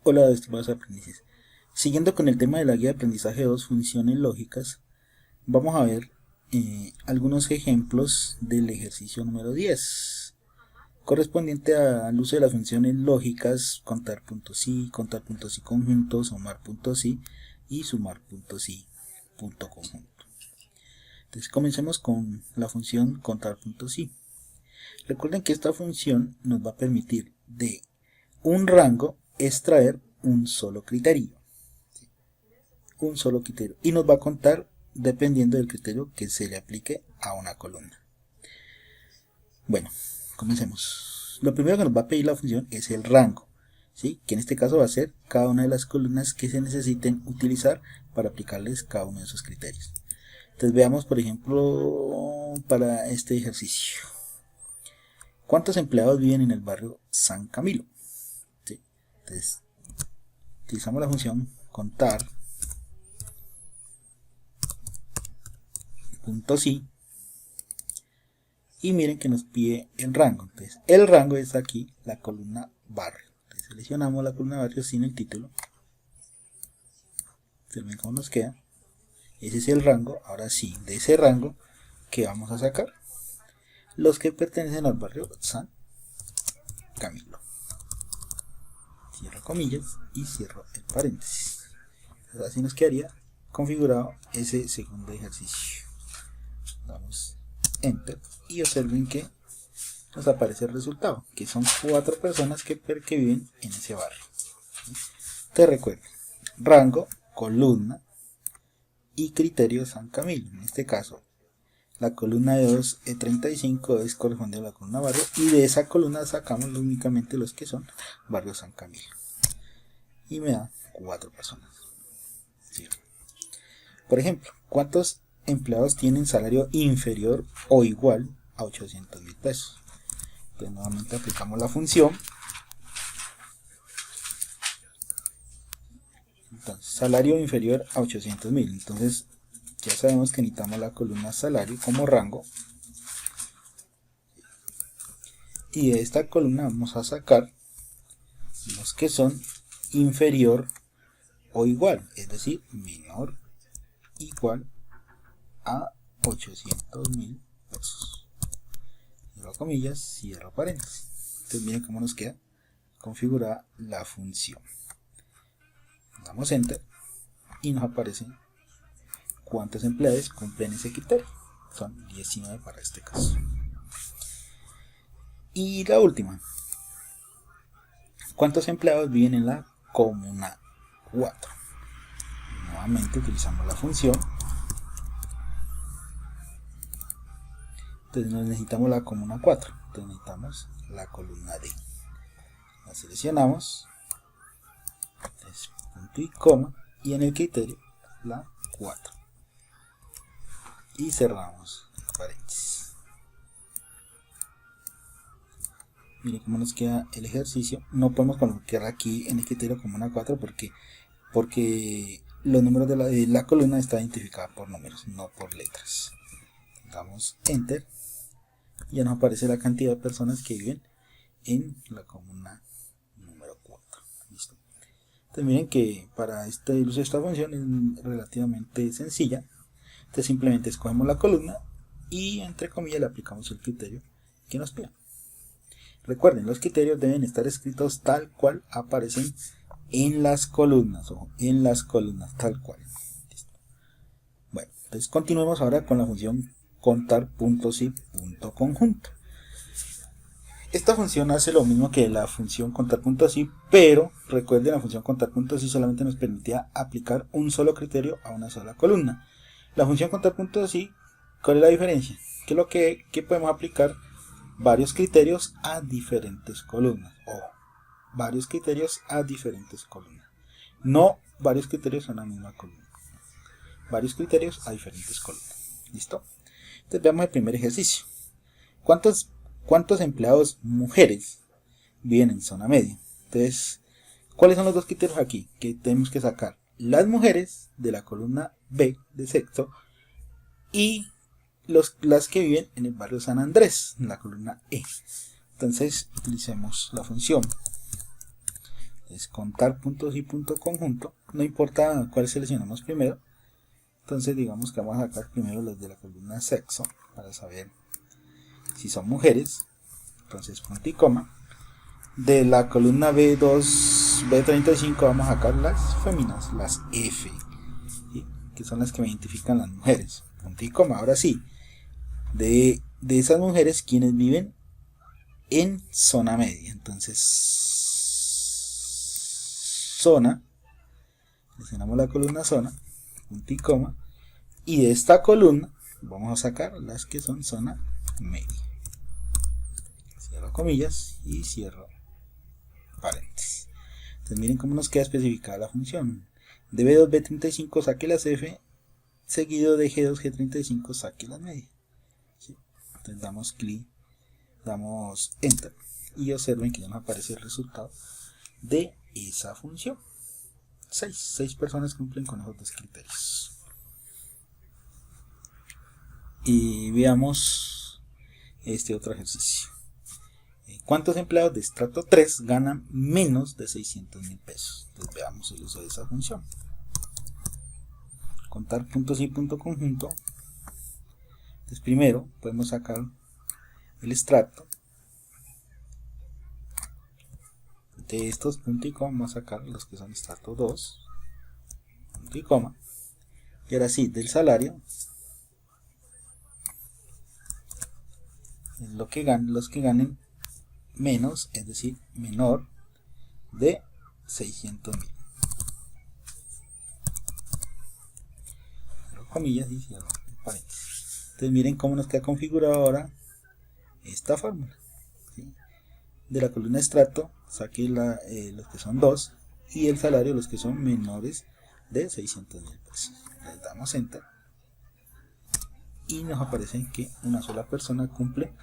Hola, estimados aprendices. Siguiendo con el tema de la guía de aprendizaje de dos funciones lógicas, vamos a ver algunos ejemplos del ejercicio número 10, correspondiente al uso de las funciones lógicas contar puntos i, contar puntos i conjuntos, sumar puntos i y sumar puntos i punto conjunto. Entonces comencemos con la función contar puntos i. Recuerden que esta función nos va a permitir de un rango extraer un solo criterio. Y nos va a contar dependiendo del criterio que se le aplique a una columna. Bueno, comencemos. Lo primero que nos va a pedir la función es el rango, ¿sí? Que en este caso va a ser cada una de las columnas que se necesiten utilizar para aplicarles cada uno de esos criterios. Entonces veamos, por ejemplo, para este ejercicio, ¿cuántos empleados viven en el barrio San Camilo? ¿Sí? Entonces utilizamos la función contar puntos i y miren que nos pide el rango. Entonces el rango es aquí la columna barrio. Entonces seleccionamos la columna barrio sin el título. Ven cómo nos queda. Ese es el rango. Ahora sí, de ese rango que vamos a sacar los que pertenecen al barrio San Camilo. Cierro comillas y cierro el paréntesis. Entonces así nos quedaría configurado ese segundo ejercicio. Damos enter y observen que nos aparece el resultado, que son 4 personas que viven en ese barrio. Te recuerdo, rango, columna y criterio San Camilo. En este caso, la columna de 2E35 es corresponde a la columna barrio, y de esa columna sacamos únicamente los que son barrio San Camilo. Y me da 4 personas. ¿Sí? Por ejemplo, ¿cuántos empleados tienen salario inferior o igual a 800.000 pesos? Entonces nuevamente aplicamos la función. Entonces, salario inferior a 800.000. Entonces ya sabemos que necesitamos la columna salario como rango. Y de esta columna vamos a sacar los que son inferior o igual, es decir, menor igual a 800.000 pesos. Cierro comillas, cierro paréntesis. Entonces miren cómo nos queda configurada la función. Damos enter y nos aparece cuántos empleados cumplen ese criterio. Son 19 para este caso. Y la última, ¿cuántos empleados viven en la comuna 4? Nuevamente utilizamos la función. Entonces necesitamos la comuna 4. Entonces necesitamos la columna D. La seleccionamos. Entonces, punto y coma. Y en el criterio la 4. Y cerramos el paréntesis. Miren cómo nos queda el ejercicio. No podemos colocar aquí en el criterio comuna 4 porque los números de la columna está identificada por números, no por letras. Damos enter y ya nos aparece la cantidad de personas que viven en la comuna número 4. ¿Listo? Entonces miren que para el uso de esta función es relativamente sencilla. Entonces simplemente escogemos la columna y entre comillas le aplicamos el criterio que nos pida. Recuerden, los criterios deben estar escritos tal cual aparecen en las columnas, ojo, en las columnas, tal cual. ¿Listo? Bueno, entonces continuemos ahora con la función contar puntos i punto conjunto. Esta función hace lo mismo que la función contar puntos i, pero recuerden, la función contar puntos i solamente nos permitía aplicar un solo criterio a una sola columna. La función contar puntos i, ¿cuál es la diferencia? Que podemos aplicar varios criterios a diferentes columnas. Ojo, varios criterios a diferentes columnas. No varios criterios a una misma columna. Varios criterios a diferentes columnas. ¿Listo? Entonces veamos el primer ejercicio. ¿Cuántos empleados mujeres viven en zona media? Entonces, ¿cuáles son los dos criterios aquí? Que tenemos que sacar las mujeres de la columna B de sexo y las que viven en el barrio San Andrés, en la columna E. Entonces utilicemos la función. Entonces contar puntos y punto conjunto, no importa cuál seleccionamos primero. Entonces digamos que vamos a sacar primero los de la columna sexo para saber si son mujeres. Entonces punto y coma. De la columna B2, B35 vamos a sacar las féminas, las F, ¿sí? Que son las que me identifican las mujeres. Punto y coma. Ahora sí, de esas mujeres quienes viven en zona media. Entonces zona, seleccionamos la columna zona, punto y coma, y de esta columna vamos a sacar las que son zona media. Cierro comillas y cierro paréntesis. Entonces miren cómo nos queda especificada la función. De B2, B35 saque las F, seguido de G2, G35 saque las medias. ¿Sí? Entonces damos clic, damos enter y observen que ya nos aparece el resultado de esa función. 6 personas cumplen con esos dos criterios. Y veamos este otro ejercicio. ¿Cuántos empleados de estrato 3 ganan menos de 600.000 pesos? Entonces veamos el uso de esa función. Contar puntos y punto conjunto. Entonces primero podemos sacar el extracto. De estos punto y coma vamos a sacar los que son estrato 2, punto y coma. Y ahora sí, del salario, es los que ganen menos, es decir, menor de 600.000. Cierro comillas y cierro paréntesis. Entonces miren cómo nos queda configurado ahora esta fórmula, ¿sí? De la columna extracto saqué los que son 2 y el salario los que son menores de 600.000 pesos. Le damos enter y nos aparece que una sola persona cumple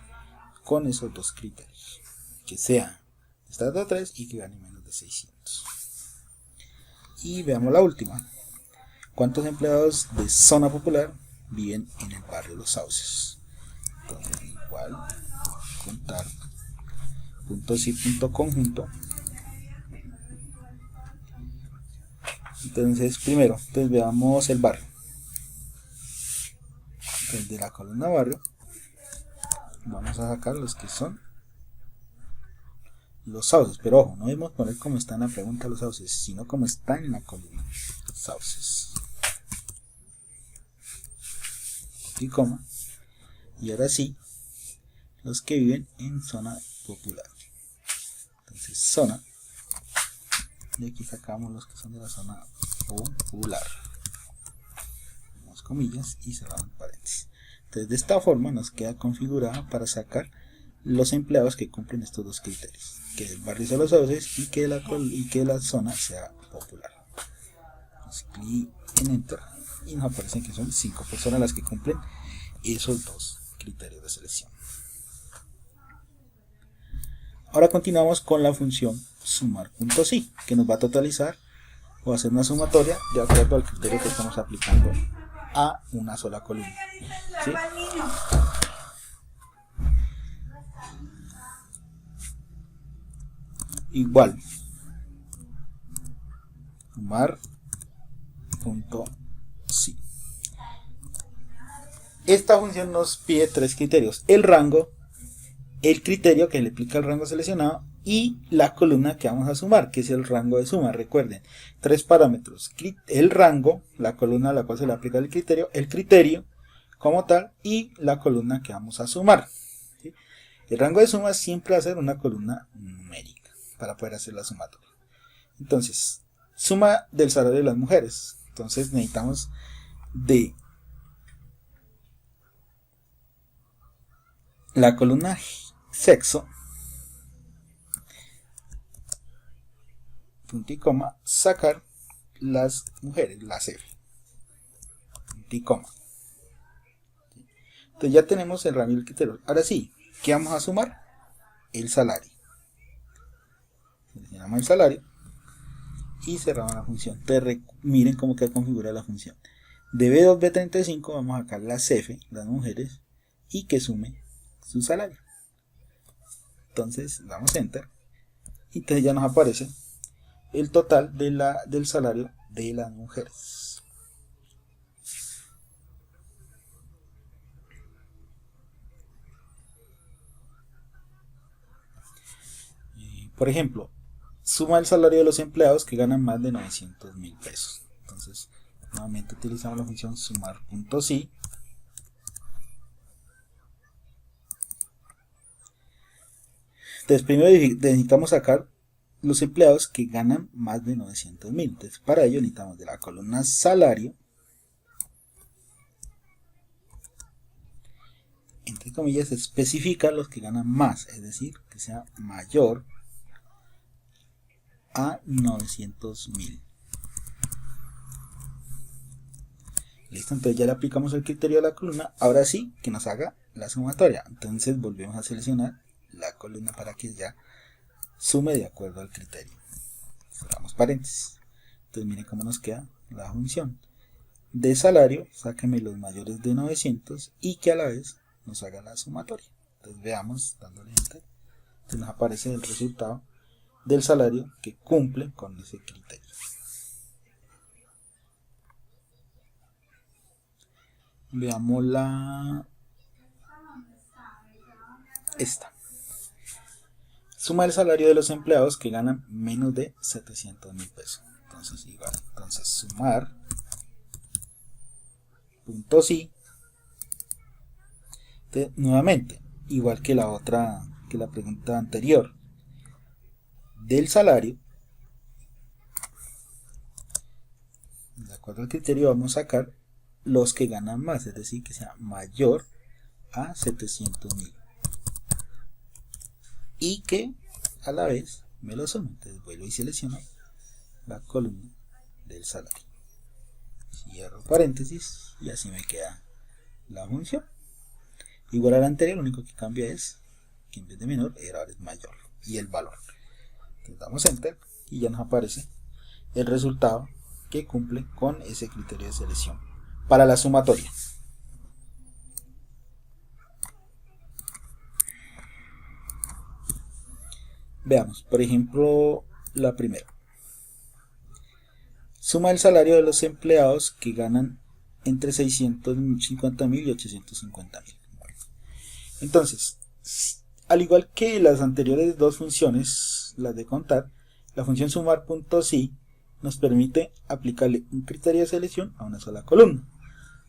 con esos dos criterios, que sea estrato 3 y que gane menos de 600. Y veamos la última. ¿Cuántos empleados de zona popular viven en el barrio Los Sauces? Entonces igual contar puntos y punto conjunto. Entonces primero veamos el barrio. Entonces de la columna barrio vamos a sacar los que son Los Sauces, pero ojo, no debemos poner como está en la pregunta Los Sauces, sino como está en la columna Sauces. Y coma. Y ahora sí, los que viven en zona popular. Entonces zona, y aquí sacamos los que son de la zona popular. Ponemos comillas y cerramos paréntesis. Entonces de esta forma nos queda configurada para sacar los empleados que cumplen estos dos criterios, que el barrio sea Los Sauces y que la zona sea popular. Damos clic en enter y nos aparecen que son 5 personas las que cumplen esos dos criterios de selección. Ahora continuamos con la función sumar puntos y, que nos va a totalizar o hacer una sumatoria de acuerdo al criterio que estamos aplicando a una sola columna, ¿sí? Igual sumar punto sí. Esta función nos pide 3 criterios: el rango, el criterio que le aplica el rango seleccionado y la columna que vamos a sumar, que es el rango de suma. Recuerden, 3 parámetros: el rango, la columna a la cual se le aplica el criterio como tal y la columna que vamos a sumar, ¿sí? El rango de suma siempre va a ser una columna numérica para poder hacer la sumatoria. Entonces, suma del salario de las mujeres. Entonces necesitamos de la columna sexo, punto y coma, sacar las mujeres, las F, punto y coma. Entonces ya tenemos el rango y el criterio. Ahora sí, ¿qué vamos a sumar? El salario. Seleccionamos el salario y cerramos la función. Entonces miren cómo queda configurada la función. De B2, B35 vamos a sacar las F, las mujeres, y que sume su salario. Entonces damos enter y entonces ya nos aparece el total del salario de las mujeres. Por ejemplo, suma el salario de los empleados que ganan más de 900.000 pesos. Entonces, nuevamente utilizamos la función sumar.si. Entonces, primero necesitamos sacar los empleados que ganan más de 900.000. Entonces, para ello necesitamos de la columna salario, entre comillas, especificar los que ganan más, es decir, que sea mayor a 900.000. Listo, entonces ya le aplicamos el criterio a la columna. Ahora sí, que nos haga la sumatoria. Entonces volvemos a seleccionar la columna para que ya sume de acuerdo al criterio. Cerramos paréntesis. Entonces miren cómo nos queda la función. De salario, sáqueme los mayores de 900 y que a la vez nos haga la sumatoria. Entonces veamos, dándole enter, que nos aparece el resultado del salario que cumple con ese criterio. Veamos esta. Suma el salario de los empleados que ganan menos de 700.000 pesos. Entonces igual, sumar punto si. Nuevamente, igual que la pregunta anterior, del salario, de acuerdo al criterio vamos a sacar los que ganan más, es decir, que sea mayor a 700.000 y que a la vez me lo sume. Entonces vuelvo y selecciono la columna del salario, cierro paréntesis y así me queda la función igual a la anterior. Lo único que cambia es que en vez de menor ahora es mayor y el valor. Entonces damos enter y ya nos aparece el resultado que cumple con ese criterio de selección para la sumatoria. Veamos, por ejemplo, la primera. Suma el salario de los empleados que ganan entre 650.000 y 850.000. Entonces, al igual que las anteriores dos funciones, las de contar, la función sumar.si nos permite aplicarle un criterio de selección a una sola columna.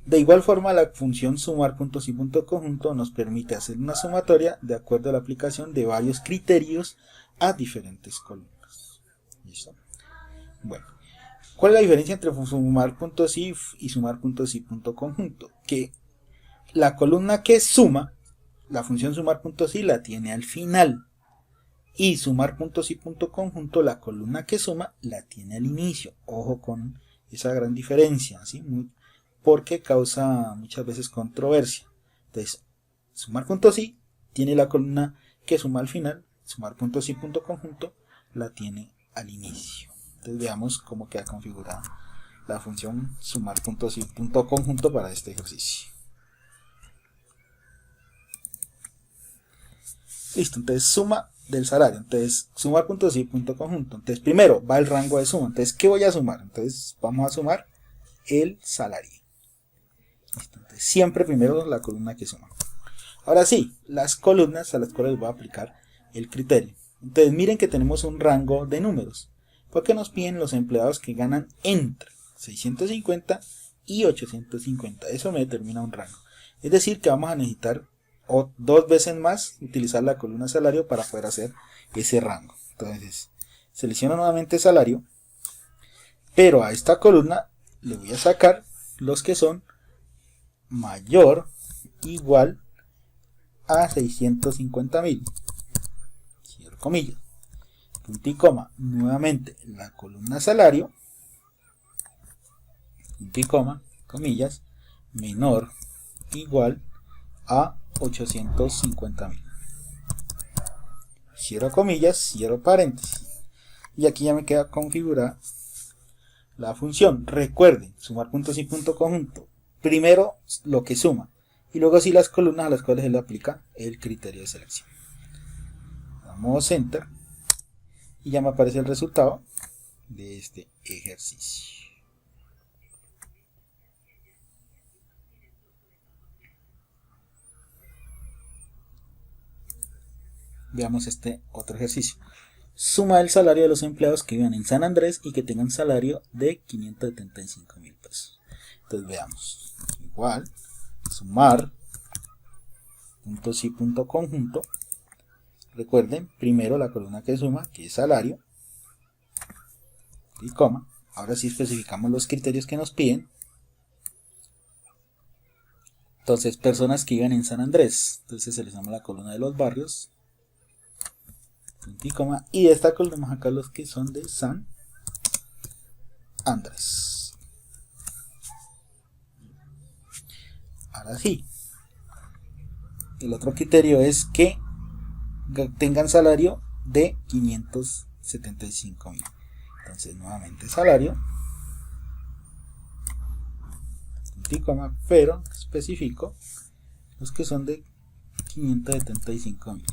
De igual forma, la función sumar.si.conjunto nos permite hacer una sumatoria de acuerdo a la aplicación de varios criterios a diferentes columnas. ¿Listo? Bueno, ¿cuál es la diferencia entre sumar.si y sumar.si.conjunto? Que la columna que suma, la función sumar.si la tiene al final, y sumar.si.conjunto, la columna que suma la tiene al inicio. Ojo con esa gran diferencia, ¿sí? Porque causa muchas veces controversia. Entonces, sumar.si tiene la columna que suma al final, sumar.si.conjunto la tiene al inicio. Entonces veamos cómo queda configurada la función sumar.si.conjunto para este ejercicio. Listo, entonces suma del salario. Entonces sumar.si.conjunto. Entonces primero va el rango de suma. Entonces, ¿qué voy a sumar? Entonces vamos a sumar el salario. Listo, entonces siempre primero la columna que suma. Ahora sí, las columnas a las cuales voy a aplicar el criterio. Entonces miren que tenemos un rango de números, porque nos piden los empleados que ganan entre 650 y 850. Eso me determina un rango. Es decir, que vamos a necesitar dos veces más utilizar la columna salario para poder hacer ese rango. Entonces selecciono nuevamente salario, pero a esta columna le voy a sacar los que son mayor igual a 650.000, cierro comillas, punto y coma, nuevamente la columna salario, punto y coma, comillas, menor igual a 850.000, cierro comillas, cierro paréntesis, y aquí ya me queda configurada la función. Recuerden, sumar.si.conjunto, primero lo que suma y luego sí las columnas a las cuales se le aplica el criterio de selección. Damos enter y ya me aparece el resultado de este ejercicio. Veamos este otro ejercicio. Suma el salario de los empleados que vivan en San Andrés y que tengan salario de 575.000 pesos. Entonces veamos. Igual, sumar, punto sí, punto conjunto. Recuerden, primero la columna que suma, que es salario, y coma. Ahora sí especificamos los criterios que nos piden. Entonces, personas que vivan en San Andrés. Entonces seleccionamos la columna de los barrios, y coma, y de esta columna vamos a sacar los que son de San Andrés. Ahora sí, el otro criterio es que tengan salario de 575.000. Entonces nuevamente salario, y coma, pero especifico los que son de 575.000.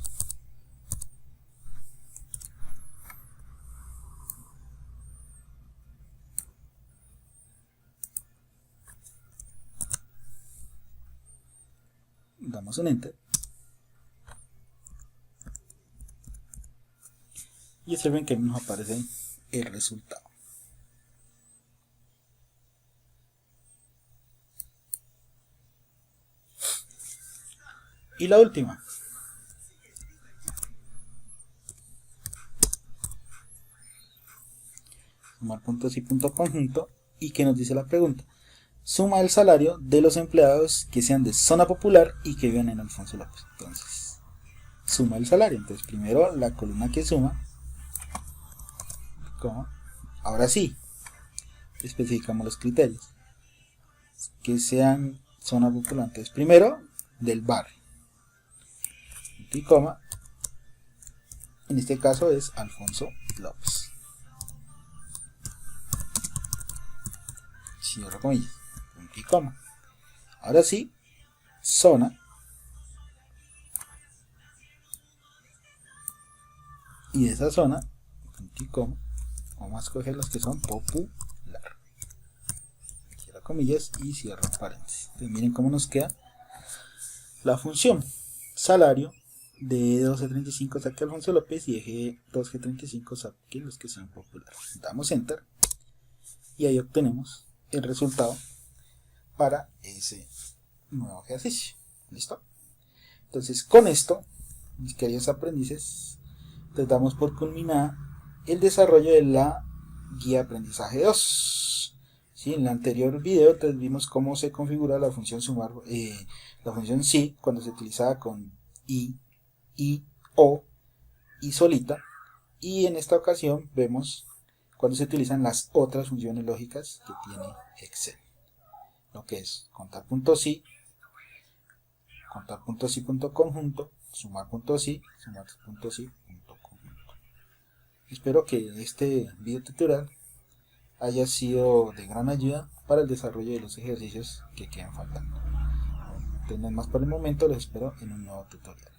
Damos un enter y observen que nos aparece el resultado. Y la última, sumar puntos y punto conjunto, y que nos dice la pregunta: suma el salario de los empleados que sean de zona popular y que vivan en Alfonso López. Entonces, suma el salario. Entonces, primero la columna que suma, ¿cómo? Ahora sí, especificamos los criterios que sean zona popular. Entonces, primero del barrio, y coma, en este caso es Alfonso López. Cierro comillas, punto y coma. Ahora sí, zona, y de esa zona, punto y coma, vamos a escoger los que son popular. Cierro comillas y cierro paréntesis. Entonces miren cómo nos queda la función. Salario de 1235 saque Alfonso López y eje 1235 saque los que sean populares. Damos enter y ahí obtenemos el resultado para ese nuevo ejercicio. ¿Listo? Entonces con esto, mis queridos aprendices, les damos por culminada el desarrollo de la guía aprendizaje 2. ¿Sí? En el anterior video vimos cómo se configura la función sumar, la función sí, cuando se utilizaba con i, o, y solita, y en esta ocasión vemos cuando se utilizan las otras funciones lógicas que tiene Excel, lo que es contar punto sí, punto conjunto, sumar punto sí, punto conjunto. Espero que este video tutorial haya sido de gran ayuda para el desarrollo de los ejercicios que quedan faltando. No tengan más por el momento, los espero en un nuevo tutorial.